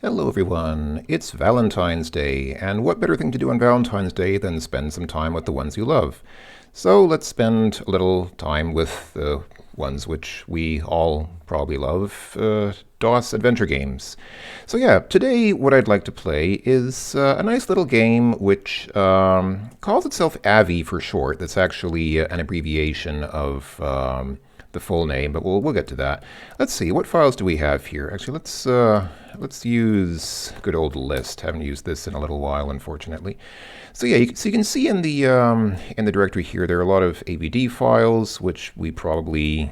Hello everyone, it's Valentine's Day, and what better thing to do on Valentine's Day than spend some time with the ones you love? So let's spend a little time with the ones which we all probably love, DOS adventure games. So yeah, today what I'd like to play is a nice little game which calls itself AVI for short. That's actually an abbreviation of the full name, but we'll get to that. Let's see, what files do we have here? Actually, let's use good old list. Haven't used this in a little while, unfortunately. So yeah, so you can see in the directory here there are a lot of AVD files, which we probably,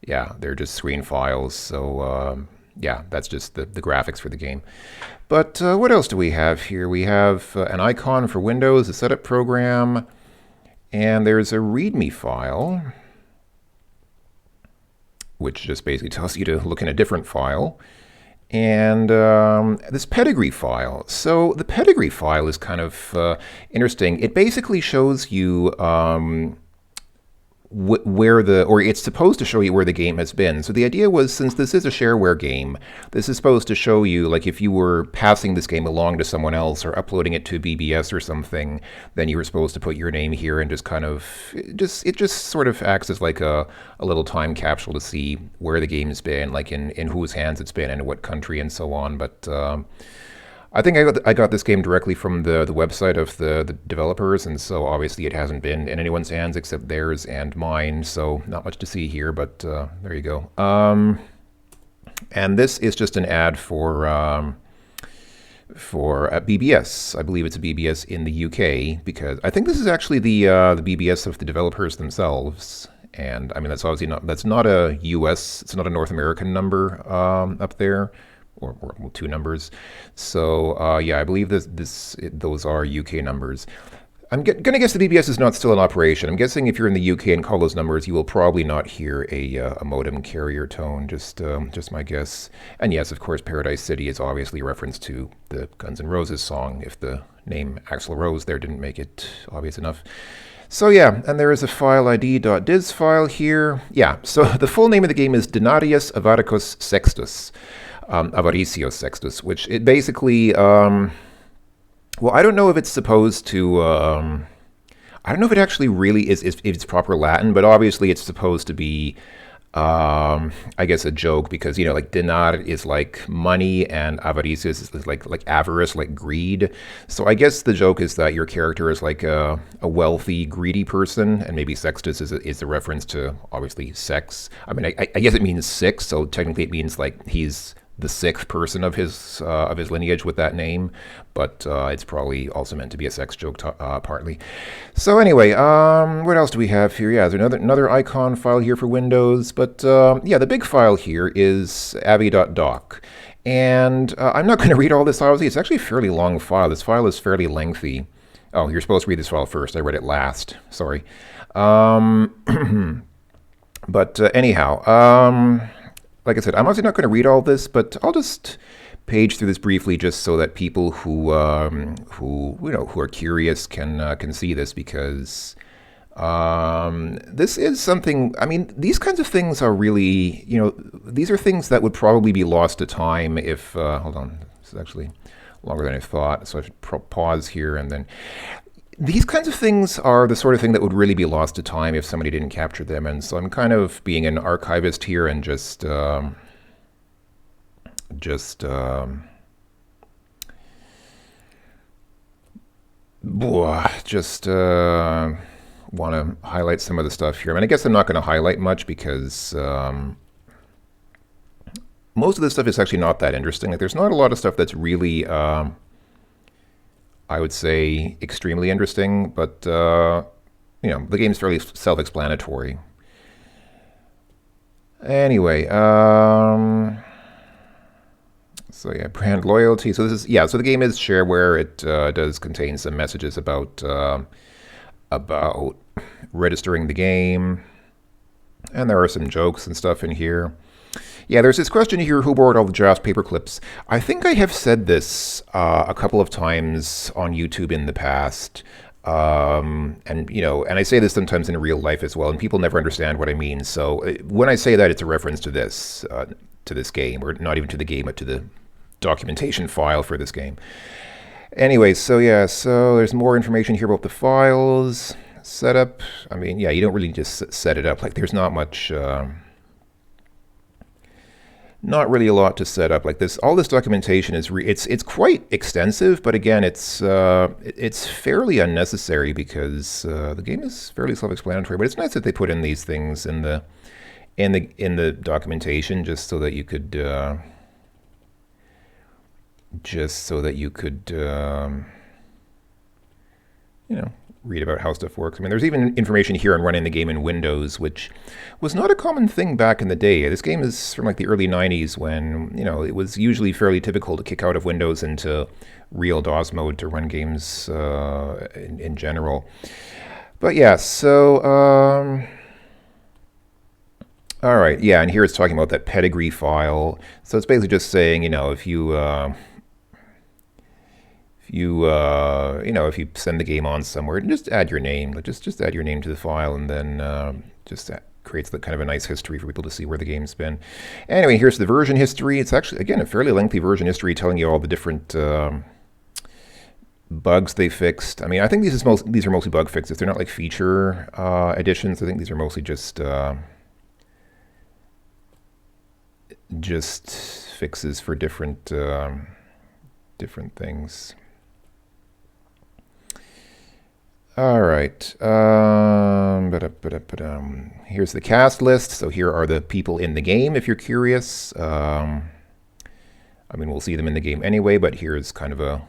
yeah, they're just screen files. So yeah, that's just the graphics for the game. But what else do we have here? We have an icon for Windows, a setup program, and there's a README file, which just basically tells you to look in a different file. And this pedigree file. So the pedigree file is kind of interesting. It basically shows you or it's supposed to show you where the game has been. So the idea was, since this is a shareware game, this is supposed to show you, like, if you were passing this game along to someone else or uploading it to BBS or something, then you were supposed to put your name here and just kind of, it just sort of acts as like a little time capsule to see where the game's been, like in whose hands it's been and in what country and so on. But I think I got this game directly from the website of the developers, and so obviously it hasn't been in anyone's hands except theirs and mine, so not much to see here, but there you go. And this is just an ad for BBS. I believe it's a BBS in the UK, because I think this is actually the BBS of the developers themselves. And I mean, that's not a US, it's not a North American number up there. Or two numbers. So yeah, I believe those are UK numbers. I'm gonna guess the BBS is not still in operation. I'm guessing if you're in the UK and call those numbers, you will probably not hear a modem carrier tone. Just my guess. And yes, of course, Paradise City is obviously a reference to the Guns N' Roses song. If the name Axl Rose there didn't make it obvious enough. So yeah, and there is a file id.diz file here. Yeah, so the full name of the game is Denarius Avaricius Sextus. Avaricius Sextus, which it basically, well, I don't know if it's supposed to, I don't know if it actually really is it's proper Latin, but obviously it's supposed to be, I guess, a joke, because, you know, like dinar is like money and avaricius is like avarice, like greed. So I guess the joke is that your character is like a wealthy, greedy person, and maybe Sextus is a reference to, obviously, sex. I mean, I guess it means six, so technically it means like he's the sixth person of his lineage with that name, but it's probably also meant to be a sex joke partly. So anyway, what else do we have here? Yeah, there's another icon file here for Windows, but yeah, the big file here is avi.doc. And I'm not going to read all this, obviously. It's actually a fairly long file. This file is fairly lengthy. Oh, you're supposed to read this file first. I read it last. Sorry. But anyhow, like I said, I'm obviously not going to read all this, but I'll just page through this briefly, just so that people who are curious can see this, because this is something. I mean, these kinds of things are really, these are things that would probably be lost to time if. Hold on, this is actually longer than I thought, so I should pause here and then. These kinds of things are the sort of thing that would really be lost to time if somebody didn't capture them, and so I'm kind of being an archivist here and just want to highlight some of the stuff here. I mean, I guess I'm not going to highlight much, because most of this stuff is actually not that interesting. Like, there's not a lot of stuff that's really I would say extremely interesting, but the game's fairly self-explanatory. Anyway, so yeah, brand loyalty. So this is, so the game is shareware. It does contain some messages about registering the game, and there are some jokes and stuff in here. Yeah, there's this question here, who borrowed all the giraffe's paper clips? I think I have said this a couple of times on YouTube in the past. And I say this sometimes in real life as well, and people never understand what I mean. So when I say that, it's a reference to this game, or not even to the game, but to documentation file for this game. Anyway, so yeah, so there's more information here about the files. Setup, I mean, yeah, you don't really just set it up. Like, there's not much, not really a lot to set up. Like this, all this documentation is, it's quite extensive, but again, it's fairly unnecessary because the game is fairly self-explanatory. But it's nice that they put in these things in the documentation just so that you could you know, read about how stuff works. I mean, there's even information here on running the game in Windows, which was not a common thing back in the day. This game is from like the early 90s when, you know, it was usually fairly typical to kick out of Windows into real DOS mode to run games in general. But yeah, so, all right, yeah, and here it's talking about that pedigree file. So it's basically just saying, you know, if you send the game on somewhere, just add your name. Just add your name to the file, and then just that creates kind of a nice history for people to see where the game's been. Anyway, here's the version history. It's actually, again, a fairly lengthy version history telling you all the different bugs they fixed. I mean, I think these are mostly bug fixes. They're not like feature additions. I think these are mostly just fixes for different things. All right. Here's the cast list. So here are the people in the game, if you're curious. I mean, we'll see them in the game anyway, but here's kind of a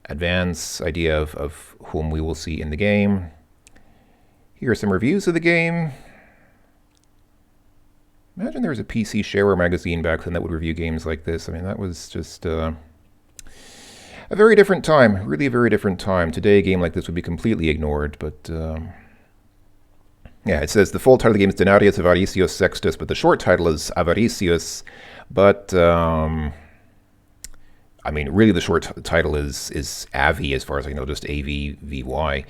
advance idea of whom we will see in the game. Here are some reviews of the game. Imagine there was a PC shareware magazine back then that would review games like this. I mean, that was just a very different time, really a very different time. Today, a game like this would be completely ignored, but yeah, it says the full title of the game is Denarius, Avaricius, Sextus, but the short title is Avaricius. But I mean, really, the short title is Avi, as far as I know, just AVVY.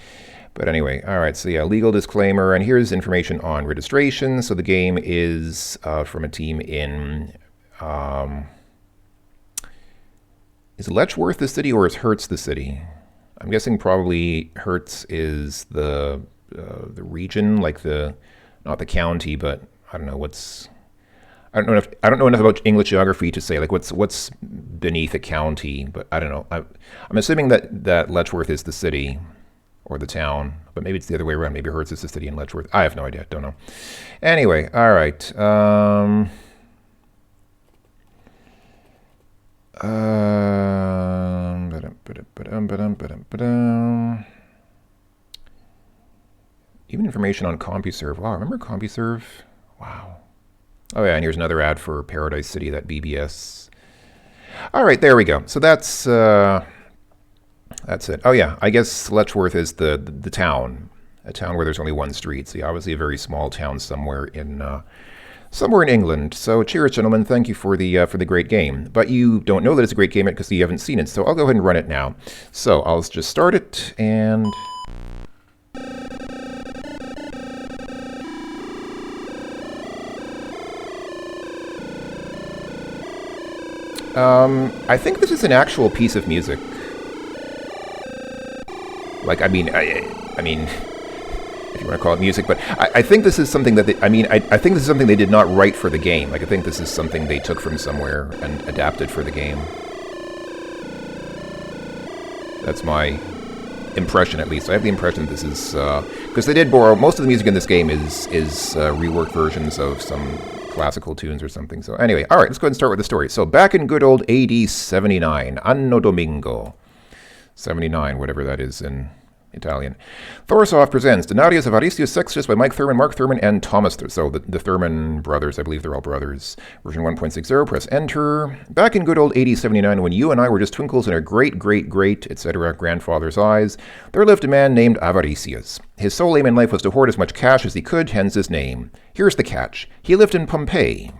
But anyway, all right, so yeah, legal disclaimer, and here's information on registration. So the game is from a team in, is Letchworth the city or is Hertz the city? I'm guessing probably Hertz is the region, like not the county, but I don't know what's, I don't know enough about English geography to say like what's beneath a county, but I don't know. I'm assuming that Letchworth is the city or the town, but maybe it's the other way around. Maybe Hertz is the city and Letchworth. I have no idea. Don't know. Anyway, all right. Even information on CompuServe. Wow, remember CompuServe? Wow. Oh yeah, and here's another ad for Paradise City, that BBS. All right, there we go. So that's it. Oh yeah, I guess Letchworth is the town, a town where there's only one street. So yeah, obviously a very small town somewhere in England. So cheers, gentlemen. Thank you for the great game. But you don't know that it's a great game because you haven't seen it. So I'll go ahead and run it now. So I'll just start it and. I think this is an actual piece of music. Like, I mean, if you want to call it music, but I think this is something that I think this is something they did not write for the game. Like, I think this is something they took from somewhere and adapted for the game. That's my impression, at least. I have the impression that this is because they did borrow most of the music in this game is reworked versions of some classical tunes or something. So anyway, all right, let's go ahead and start with the story. So back in good old AD 79, Anno Domingo, 79, whatever that is in Italian. Thorsoft presents Denarius, Avaricius, Sextus by Mike Thurman, Mark Thurman, and Thomas. So the Thurman brothers, I believe they're all brothers. Version 1.60, press enter. Back in good old AD 79, when you and I were just twinkles in our great, etc. grandfather's eyes, there lived a man named Avaricius. His sole aim in life was to hoard as much cash as he could, hence his name. Here's the catch. He lived in Pompeii.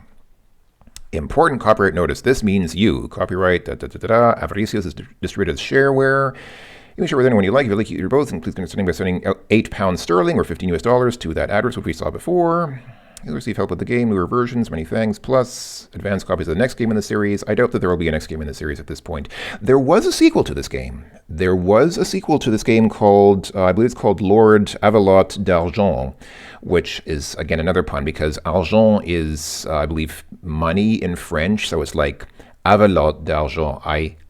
Important copyright notice. This means you. Copyright, Avaricius is distributed as shareware. You can share with anyone you like. If you like your both, and please consider by sending £8 sterling or $15 US to that address, which we saw before. You'll receive help with the game, newer versions, many thanks, plus advanced copies of the next game in the series. I doubt that there will be a next game in the series at this point. There was a sequel to this game. There was a sequel to this game called, I believe it's called Lord Avalot d'Argent, which is, again, another pun, because argent is, I believe, money in French, so it's like Avalot d'Argent.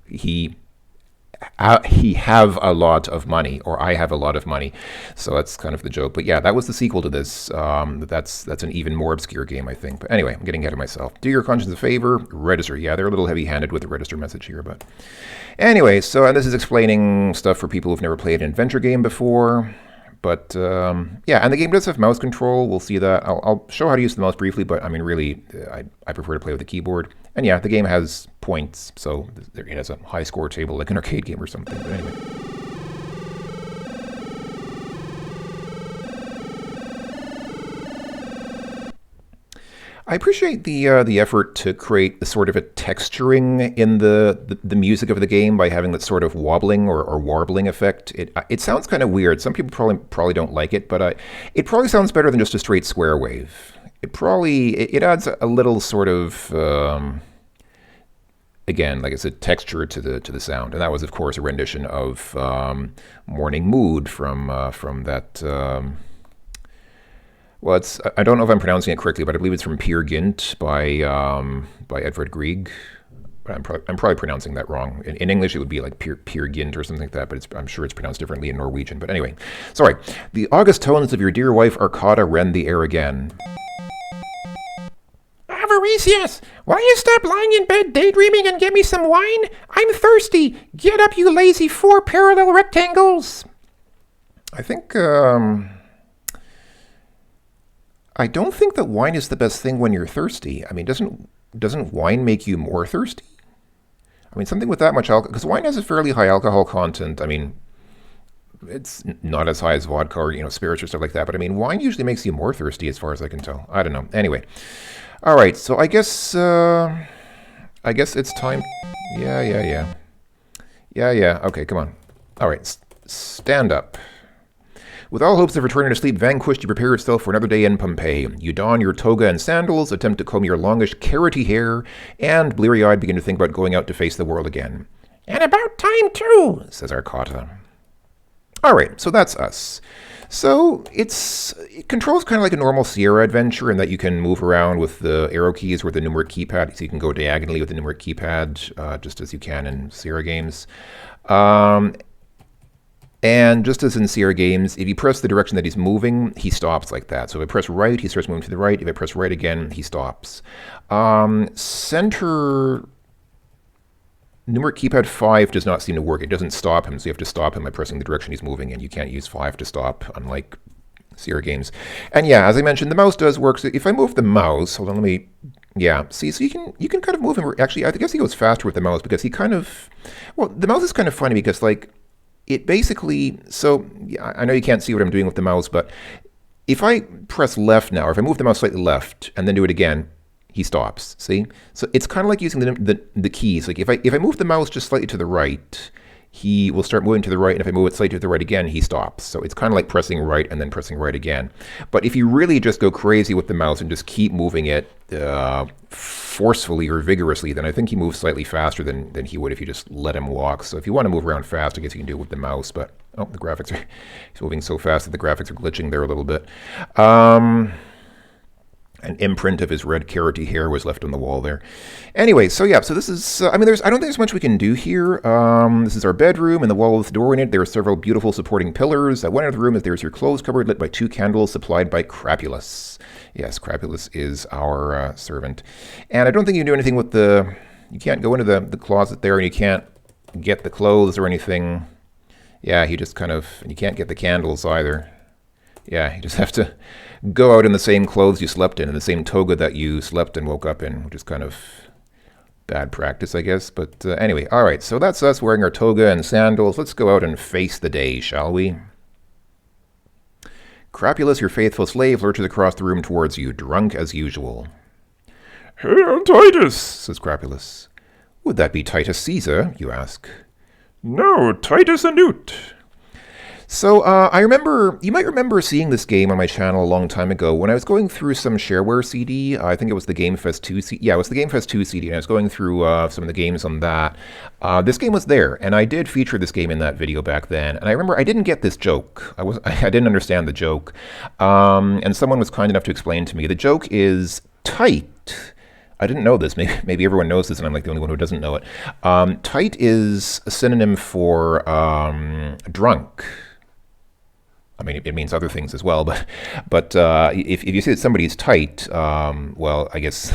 He have a lot of money, or I have a lot of money. So that's kind of the joke. But yeah, that was the sequel to this. That's an even more obscure game, I think. But anyway, I'm getting ahead of myself. Do your conscience a favor, register. Yeah, they're a little heavy-handed with the register message here. But anyway, so and this is explaining stuff for people who've never played an adventure game before. But yeah, and the game does have mouse control. We'll see that. I'll show how to use the mouse briefly, but I mean, really, I prefer to play with the keyboard. And yeah, the game has points, so it has a high score table like an arcade game or something. But anyway. I appreciate the effort to create a sort of a texturing in the music of the game by having that sort of wobbling or warbling effect. It sounds kind of weird. Some people probably don't like it, but it probably sounds better than just a straight square wave. It adds a little sort of again, like I said, texture to the sound, and that was of course a rendition of Morning Mood from that. Well, I don't know if I'm pronouncing it correctly, but I believe it's from Peer Gynt by Edvard Grieg. I'm probably pronouncing that wrong. In English, it would be like Peer Gynt or something like that, but I'm sure it's pronounced differently in Norwegian. But anyway, sorry. The august tones of your dear wife Arcada rend the air again. Avaricius, will you stop lying in bed daydreaming and get me some wine? I'm thirsty. Get up, you lazy 4 parallel rectangles. I think, I don't think that wine is the best thing when you're thirsty. I mean, doesn't wine make you more thirsty? I mean, something with that much alcohol, because wine has a fairly high alcohol content. I mean, it's not as high as vodka or, spirits or stuff like that, but I mean, wine usually makes you more thirsty as far as I can tell. I don't know. Anyway. All right, so I guess it's time. Yeah. Okay, come on. All right, stand up. With all hopes of returning to sleep vanquished, you prepare yourself for another day in Pompeii. You don your toga and sandals, attempt to comb your longish, carroty hair, and bleary-eyed begin to think about going out to face the world again. And about time, too, says Arcata. All right, so that's us. So it controls kind of like a normal Sierra adventure in that you can move around with the arrow keys or the numeric keypad. So you can go diagonally with the numeric keypad, just as you can in Sierra games. And just as in Sierra games, if you press the direction that he's moving, he stops like that. So if I press right, he starts moving to the right. If I press right again, he stops. Center numeric keypad 5 does not seem to work. It doesn't stop him, so you have to stop him by pressing the direction he's moving in. You can't use 5 to stop, unlike Sierra games. And yeah, as I mentioned, the mouse does work. So if I move the mouse, hold on, see, so you can kind of move him. Actually, I guess he goes faster with the mouse because the mouse is kind of funny because like, it basically, so yeah, I know you can't see what I'm doing with the mouse, but if I press left now, or if I move the mouse slightly left and then do it again, he stops, see? So it's kind of like using the keys. Like if I move the mouse just slightly to the right, he will start moving to the right, and if I move it slightly to the right again, he stops. So it's kind of like pressing right and then pressing right again. But if you really just go crazy with the mouse and just keep moving it forcefully or vigorously, then I think he moves slightly faster than he would if you just let him walk. So if you want to move around fast, I guess you can do it with the mouse, but the graphics he's moving so fast that the graphics are glitching there a little bit. An imprint of his red carroty hair was left on the wall there. Anyway, so yeah, so this is, I don't think there's much we can do here. This is our bedroom, and the wall with the door in it. There are several beautiful supporting pillars. At one end of the room, there's your clothes cupboard lit by 2 candles supplied by Crapulus. Yes, Crapulus is our servant. And I don't think you can do anything with you can't go into the closet there, and you can't get the clothes or anything. Yeah, you can't get the candles either. Yeah, you just have to go out in the same clothes you slept in, and the same toga that you slept and woke up in, which is kind of bad practice, I guess. But anyway, all right, so that's us wearing our toga and sandals. Let's go out and face the day, shall we? Crapulus, your faithful slave, lurches across the room towards you, drunk as usual. Hail Titus, says Crapulus. Would that be Titus Caesar, you ask? No, Titus Anute. So you might remember seeing this game on my channel a long time ago when I was going through some shareware CD. I think it was the Game Fest 2 CD. Yeah, it was the Game Fest 2 CD, and I was going through some of the games on that. This game was there, and I did feature this game in that video back then. And I remember I didn't get this joke. I didn't understand the joke, and someone was kind enough to explain to me. The joke is tight. I didn't know this. Maybe everyone knows this, and I'm like the only one who doesn't know it. Tight is a synonym for drunk. I mean, it means other things as well, but if you say that somebody's tight, well, I guess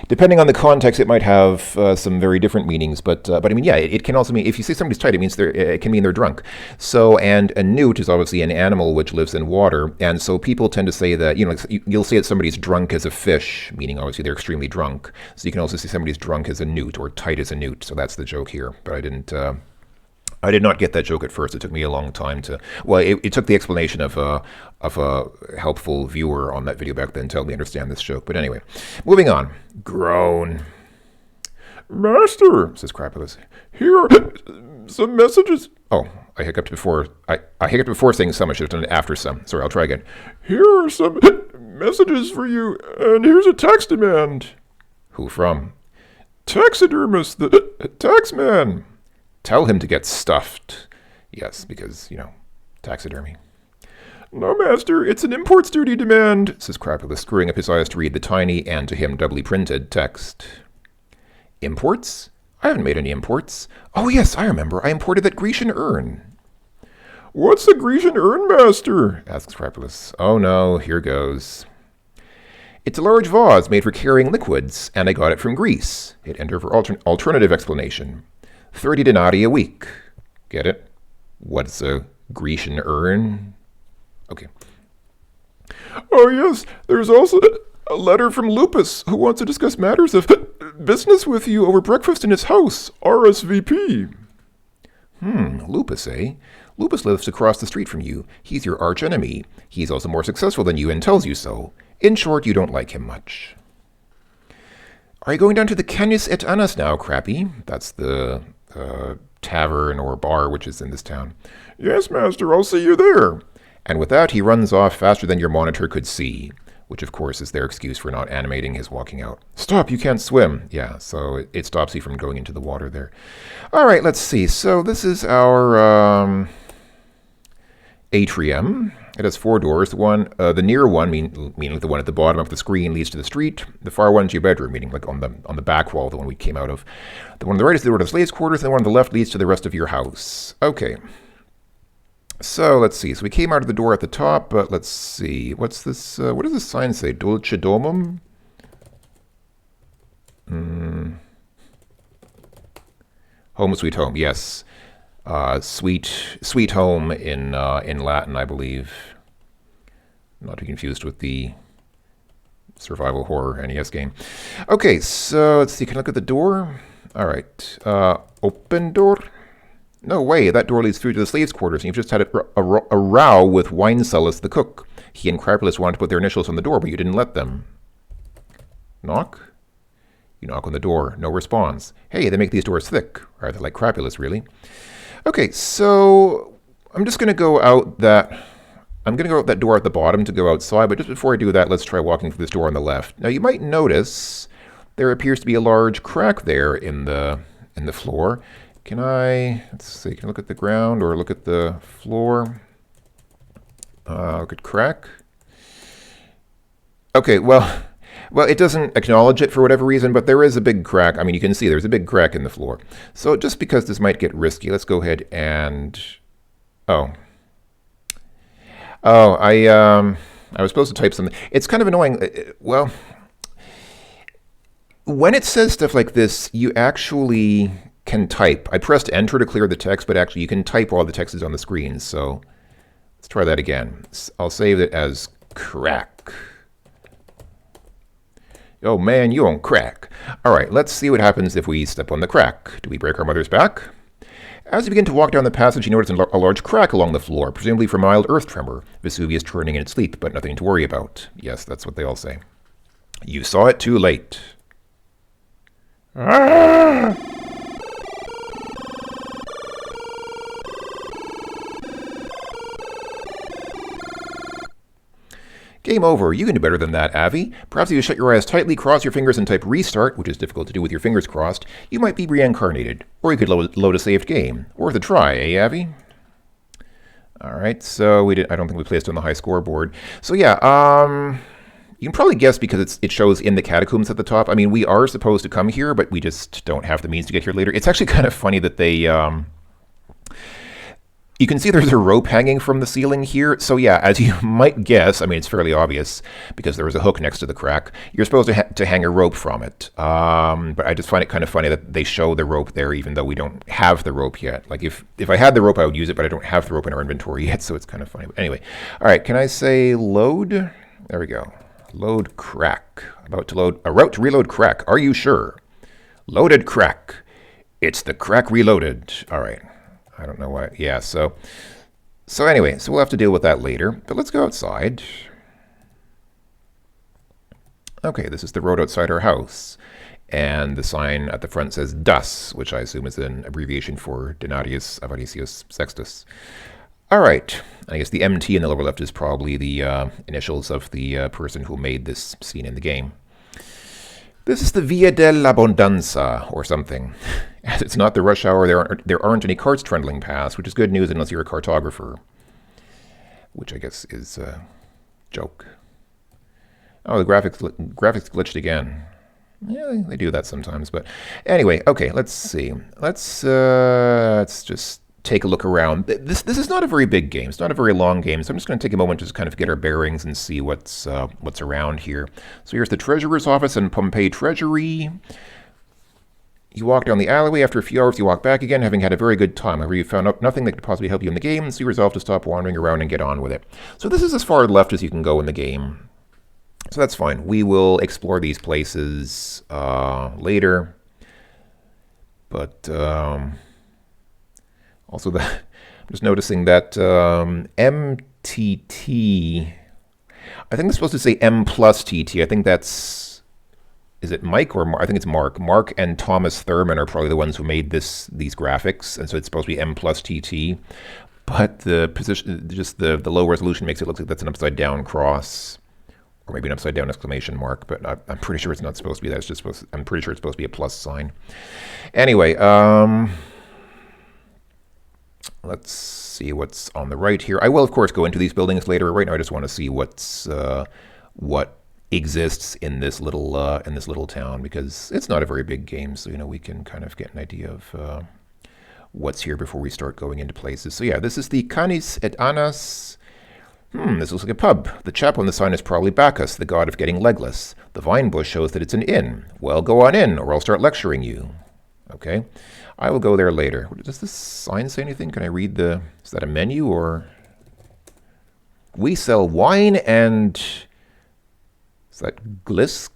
depending on the context, it might have some very different meanings. But I mean, yeah, it can also mean if you say somebody's tight, it can mean they're drunk. So, and a newt is obviously an animal which lives in water, and so people tend to say that you'll say that somebody's drunk as a fish, meaning obviously they're extremely drunk. So you can also say somebody's drunk as a newt or tight as a newt. So that's the joke here. But I did not get that joke at first. It took me a long time to. Well, it took the explanation of a helpful viewer on that video back then to help me understand this joke. But anyway, moving on. Groan. Master, Says Crapulus. here are some messages. Oh, I hiccuped before. I hiccuped before saying some. I should have done it after some. Sorry, I'll try again. Here are some messages for you, and here's a tax demand. Who from? Taxidermist, the taxman. Tell him to get stuffed. Yes, because, taxidermy. No, master, it's an imports duty demand, Says Crapulus, screwing up his eyes to read the tiny and, to him, doubly printed text. Imports? I haven't made any imports. Oh, yes, I remember. I imported that Grecian urn. What's the Grecian urn, master? Asks Crapulus. Oh, no, here goes. It's a large vase made for carrying liquids, and I got it from Greece. Hit enter for alternative explanation. 30 denarii a week. Get it? What's a Grecian urn? Okay. Oh, yes, there's also a letter from Lupus, who wants to discuss matters of business with you over breakfast in his house, RSVP. Lupus, eh? Lupus lives across the street from you. He's your archenemy. He's also more successful than you and tells you so. In short, you don't like him much. Are you going down to the Canis et Annas now, Crappy? That's the tavern or bar which is in this town. Yes, master, I'll see you there. And with that, he runs off faster than your monitor could see, which of course is their excuse for not animating his walking out. Stop, you can't swim. Yeah, so it stops you from going into the water there. All right, let's see. So this is our atrium. It has 4 doors. The near one, meaning the one at the bottom of the screen, leads to the street. The far one's your bedroom, meaning like on the back wall, the one we came out of. The one on the right is the door to the slaves' quarters, and the one on the left leads to the rest of your house. Okay. So let's see. So we came out of the door at the top, but let's see. What's this? What does this sign say? Dulce Domum? Home sweet home. Yes. Sweet home in Latin, I believe. Not to be confused with the survival horror NES game. Okay, so let's see. Can I look at the door? All right. Open door. No way. That door leads through to the slaves' quarters, and you've just had a row with Winecellus the cook. He and Crapulus wanted to put their initials on the door, but you didn't let them. Knock. You knock on the door. No response. Hey, they make these doors thick. Rather like Crapulus, really. Okay, so I'm just going to go out that door at the bottom to go outside, but just before I do that, let's try walking through this door on the left. Now, you might notice there appears to be a large crack there in the floor. Let's see, can I look at the ground or look at the floor? Look at crack. Okay, well, it doesn't acknowledge it for whatever reason, but there is a big crack. I mean, you can see there's a big crack in the floor. So just because this might get risky, let's go ahead and... I was supposed to type something. It's kind of annoying. Well, when it says stuff like this, you actually can type. I pressed enter to clear the text, but actually you can type while the text is on the screen. So let's try that again. I'll save it as crack. Oh man, you on crack. All right, let's see what happens if we step on the crack. Do we break our mother's back? As you begin to walk down the passage, you notice a large crack along the floor, presumably from mild earth tremor. Vesuvius churning in its sleep, but nothing to worry about. Yes, that's what they all say. You saw it too late. Game over. You can do better than that, Avi. Perhaps if you shut your eyes tightly, cross your fingers, and type restart, which is difficult to do with your fingers crossed, you might be reincarnated. Or you could load a saved game. Worth a try, eh, Avi? All right, so I don't think we placed on the high scoreboard. So yeah, you can probably guess because it shows in the catacombs at the top. I mean, we are supposed to come here, but we just don't have the means to get here later. It's actually kind of funny that they... You can see there's a rope hanging from the ceiling here. So yeah, as you might guess, I mean, it's fairly obvious because there was a hook next to the crack. You're supposed to hang a rope from it. But I just find it kind of funny that they show the rope there even though we don't have the rope yet. Like if I had the rope, I would use it, but I don't have the rope in our inventory yet, so it's kind of funny. But anyway, all right, can I say load? There we go. Load crack. About to load a route to reload crack. Are you sure? Loaded crack. It's the crack reloaded. All right. I don't know why. Yeah, so anyway, so we'll have to deal with that later. But let's go outside. Okay, this is the road outside our house. And the sign at the front says DUS, which I assume is an abbreviation for Denarius, Avaricius, Sextus. All right. I guess the MT in the lower left is probably the initials of the person who made this scene in the game. This is the Via dell'Abbondanza, or something. As it's not the rush hour, there aren't any carts trundling past, which is good news unless you're a cartographer. Which I guess is a joke. Oh, the graphics glitched again. Yeah, they do that sometimes, but anyway, okay, let's see. Let's just take a look around. This is not a very big game. It's not a very long game, so I'm just going to take a moment to just kind of get our bearings and see what's around here. So here's the treasurer's office and Pompeii treasury. You walk down the alleyway. After a few hours, you walk back again, having had a very good time. However, you found nothing that could possibly help you in the game, so you resolve to stop wandering around and get on with it. So this is as far left as you can go in the game. So that's fine. We will explore these places later. But also, I'm just noticing that MTT, I think it's supposed to say M plus TT. I think that's, is it Mike or Mark? I think it's Mark. Mark and Thomas Thurman are probably the ones who made these graphics, and so it's supposed to be M plus TT. But the position, just the low resolution makes it look like that's an upside down cross, or maybe an upside down exclamation mark. But I'm pretty sure it's not supposed to be that. It's just supposed. I'm pretty sure it's supposed to be a plus sign. Anyway, let's see what's on the right here. I will, of course, go into these buildings later. Right now, I just want to see what exists in this little town, because it's not a very big game, so we can kind of get an idea of what's here before we start going into places. So yeah, this is the Canis et Anas. This looks like a pub. The chap on the sign is probably Bacchus, the god of getting legless. The vine bush shows that it's an inn. Well, go on in, or I'll start lecturing you. Okay, I will go there later. Does this sign say anything? Can I read is that a menu, or? We sell wine and, is that gliss?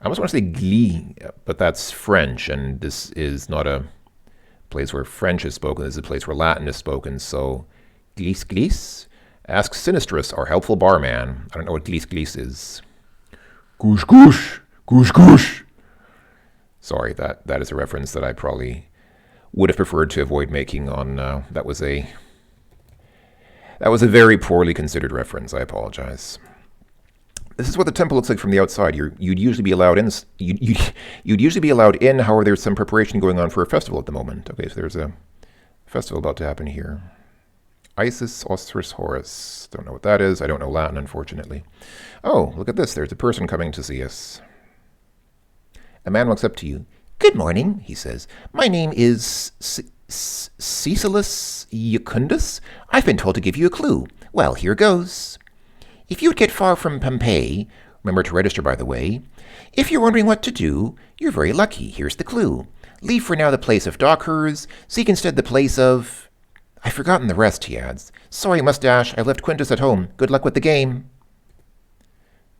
I almost want to say glee, but that's French, and this is not a place where French is spoken. This is a place where Latin is spoken, so glis glis? Ask Sinistrus, our helpful barman. I don't know what glis glis is. Goosh goosh, goosh goosh. Sorry, that is a reference that I probably would have preferred to avoid making on, that was a very poorly considered reference. I apologize. This is what the temple looks like from the outside. You'd usually be allowed in. You'd usually be allowed in. However, there's some preparation going on for a festival at the moment. Okay, so there's a festival about to happen here. Isis Ostris Horus. Don't know what that is. I don't know Latin, unfortunately. Oh, look at this. There's a person coming to see us. A man walks up to you. Good morning, he says. My name is Cecilus Iacundus. I've been told to give you a clue. Well, here goes. If you'd get far from Pompeii, remember to register, by the way. If you're wondering what to do, you're very lucky. Here's the clue. Leave for now the place of dockers. Seek instead the place of... I've forgotten the rest, he adds. Sorry, Mustache. I left Quintus at home. Good luck with the game.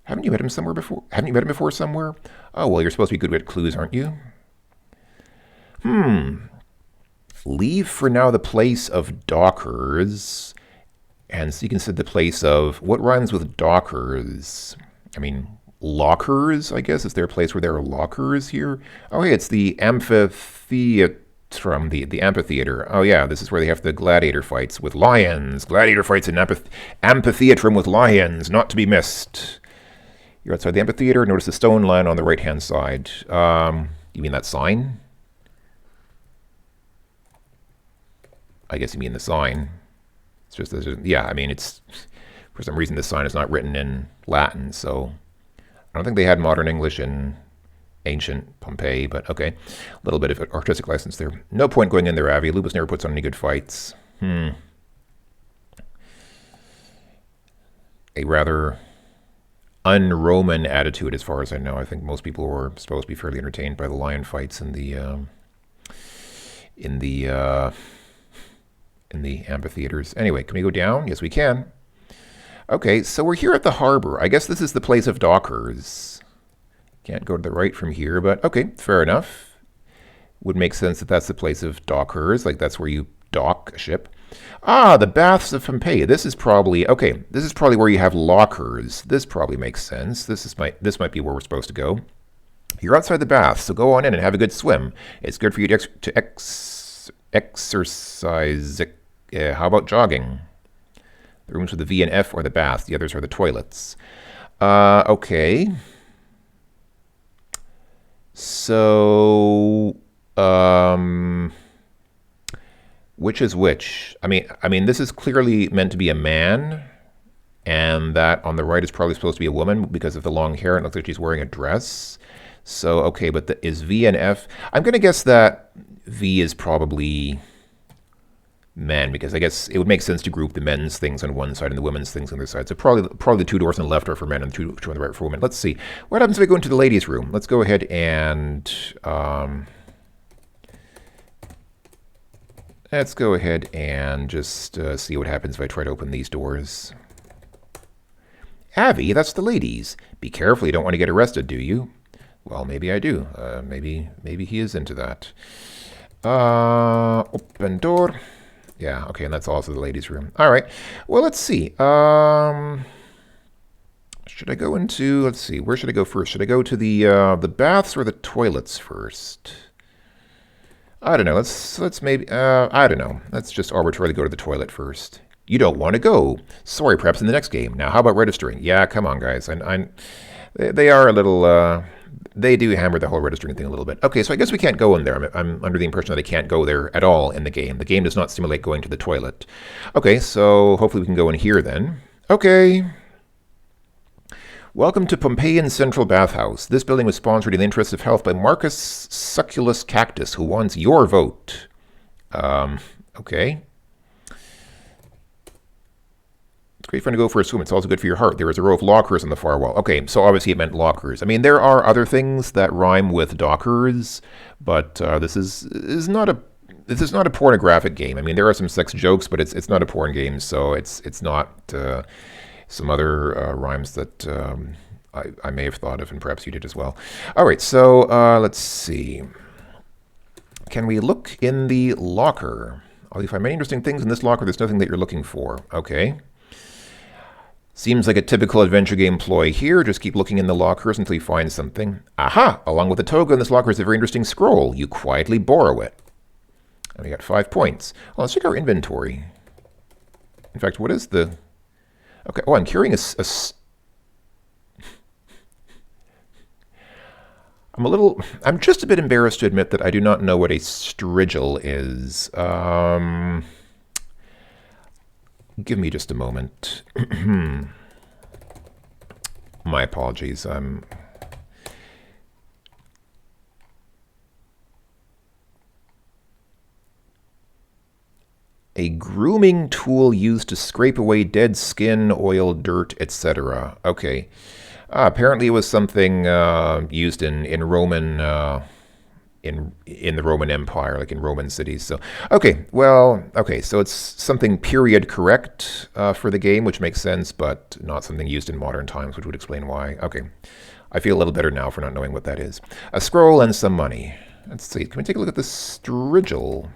Haven't you met him somewhere before? Haven't you met him before somewhere? Oh, well, you're supposed to be good with clues, aren't you? Leave for now the place of dockers. And seek instead the place of... What rhymes with dockers? I mean, lockers, I guess. Is there a place where there are lockers here? Oh, hey, it's the amphitheater. from the amphitheater. Oh yeah, this is where they have the gladiator fights with lions. Gladiator fights in amphitheatrum with lions, not to be missed. You're outside the amphitheater. Notice the stone lion on the right-hand side. You mean that sign? I guess you mean the sign. It's just, yeah, I mean, it's, for some reason this sign is not written in Latin, so I don't think they had modern English in ancient Pompeii, but okay. A little bit of artistic license there. No point going in there, Avi. Lupus never puts on any good fights. A rather un-Roman attitude as far as I know. I think most people were supposed to be fairly entertained by the lion fights in the amphitheaters. Anyway, can we go down? Yes, we can. Okay, so we're here at the harbor. I guess this is the place of dockers. Can't go to the right from here, but okay, fair enough. Would make sense that that's the place of dockers, like that's where you dock a ship. Ah, the baths of Pompeii. This is probably, okay, this is probably where you have lockers. This probably makes sense. This might be where we're supposed to go. You're outside the baths, so go on in and have a good swim. It's good for you to exercise. How about jogging? The rooms with the V and F are the baths. The others are the toilets. Okay. So, which is which? I mean, this is clearly meant to be a man, and that on the right is probably supposed to be a woman because of the long hair. It looks like she's wearing a dress. So, okay, but is V and F? I'm going to guess that V is probably men, because I guess it would make sense to group the men's things on one side and the women's things on the other side. So probably the two doors on the left are for men and the two on the right for women. Let's see. What happens if I go into the ladies' room? Let's go ahead and just see what happens if I try to open these doors. Avi, that's the ladies. Be careful, you don't want to get arrested, do you? Well, maybe I do. Maybe he is into that. Open door. Yeah, okay, and that's also the ladies' room. All right. Well, let's see. Should I go into, let's see, where should I go first? Should I go to the baths or the toilets first? I don't know. Let's maybe, I don't know. Let's just arbitrarily go to the toilet first. You don't want to go. Sorry, perhaps in the next game. Now, how about registering? Yeah, come on, guys. They are a little, they do hammer the whole registering thing a little bit. Okay, so I guess we can't go in there. I'm under the impression that I can't go there at all in the game. The game does not simulate going to the toilet. Okay, so hopefully we can go in here then. Okay. Welcome to Pompeian Central Bathhouse. This building was sponsored in the interest of health by Marcus Succulus Cactus, who wants your vote. Okay. It's great fun to go for a swim. It's also good for your heart. There is a row of lockers on the far wall. Okay, so obviously it meant lockers. I mean, there are other things that rhyme with dockers, but this is not a pornographic game. I mean, there are some sex jokes, but it's not a porn game, so it's not some other rhymes that I may have thought of, and perhaps you did as well. All right, so let's see. Can we look in the locker? Oh, you find many interesting things in this locker. There's nothing that you're looking for. Okay. Seems like a typical adventure game ploy here. Just keep looking in the lockers until you find something. Aha! Along with the toga in this locker is a very interesting scroll. You quietly borrow it. And we got 5 points. Well, let's check our inventory. In fact, what is the... Okay, oh, I'm carrying I'm just a bit embarrassed to admit that I do not know what a strigil is. Give me just a moment. My apologies. A grooming tool used to scrape away dead skin, oil, dirt, etc. Okay. Apparently it was something used in Roman... in the Roman Empire, like in Roman cities. So, okay, well, okay, so it's something period correct for the game, which makes sense, but not something used in modern times, which would explain why. Okay, I feel a little better now for not knowing what that is. A scroll and some money. Let's see, can we take a look at the strigil?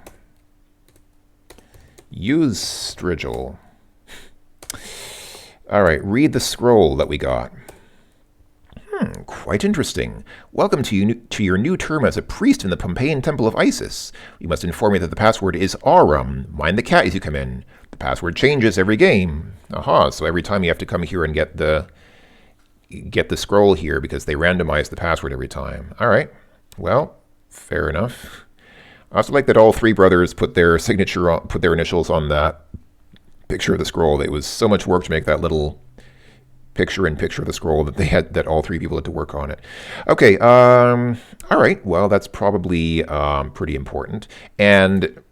Use strigil. All right, read the scroll that we got. Quite interesting. Welcome to your new term as a priest in the Pompeian Temple of Isis. We must inform you that the password is Aurum. Mind the cat as you come in. The password changes every game. Aha, so every time you have to come here and get the scroll here because they randomize the password every time. All right. Well, fair enough. I also like that all three brothers put their initials on that picture of the scroll. It was so much work to make that little picture-in-picture of the scroll that all three people had to work on it. Okay, all right, well, that's probably pretty important. And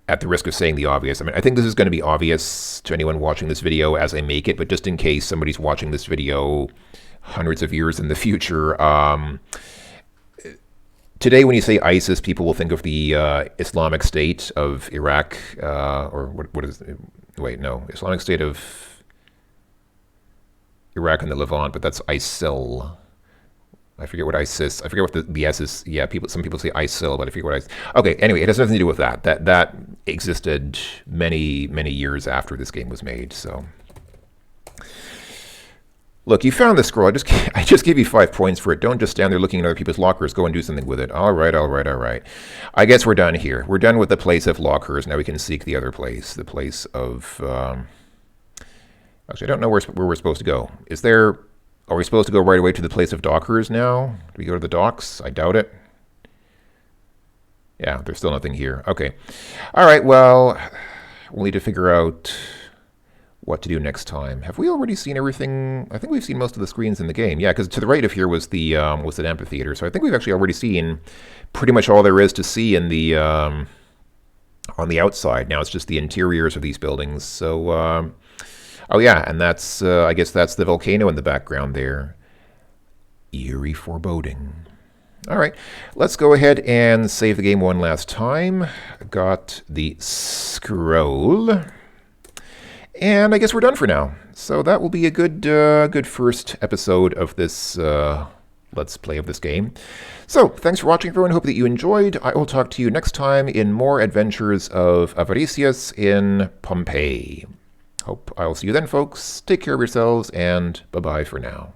at the risk of saying the obvious, I mean, I think this is going to be obvious to anyone watching this video as I make it, but just in case somebody's watching this video hundreds of years in the future, today, when you say ISIS, people will think of the Islamic State of Iraq, or what is it? Wait, no, Islamic State of Iraq and the Levant, but that's ISIL. I forget what ISIS. I forget what the S is. Yeah, some people say ISIL, but I forget what ISIS. Okay, anyway, it has nothing to do with that. That existed many years after this game was made. So, look, you found the scroll. I just gave you 5 points for it. Don't just stand there looking at other people's lockers. Go and do something with it. All right. I guess we're done here. We're done with the place of lockers. Now we can seek the other place, the place of... actually, I don't know where we're supposed to go. Are we supposed to go right away to the place of dockers now? Do we go to the docks? I doubt it. Yeah, there's still nothing here. Okay. All right, well, we'll need to figure out what to do next time. Have we already seen everything? I think we've seen most of the screens in the game. Yeah, because to the right of here was the amphitheater. So I think we've actually already seen pretty much all there is to see in the on the outside. Now it's just the interiors of these buildings. So, oh yeah, and that's I guess that's the volcano in the background there. Eerie foreboding. All right, let's go ahead and save the game one last time. Got the scroll. And I guess we're done for now. So that will be a good first episode of this Let's Play of this game. So thanks for watching, everyone. Hope that you enjoyed. I will talk to you next time in more adventures of Avaricius in Pompeii. Hope I'll see you then, folks. Take care of yourselves, and bye-bye for now.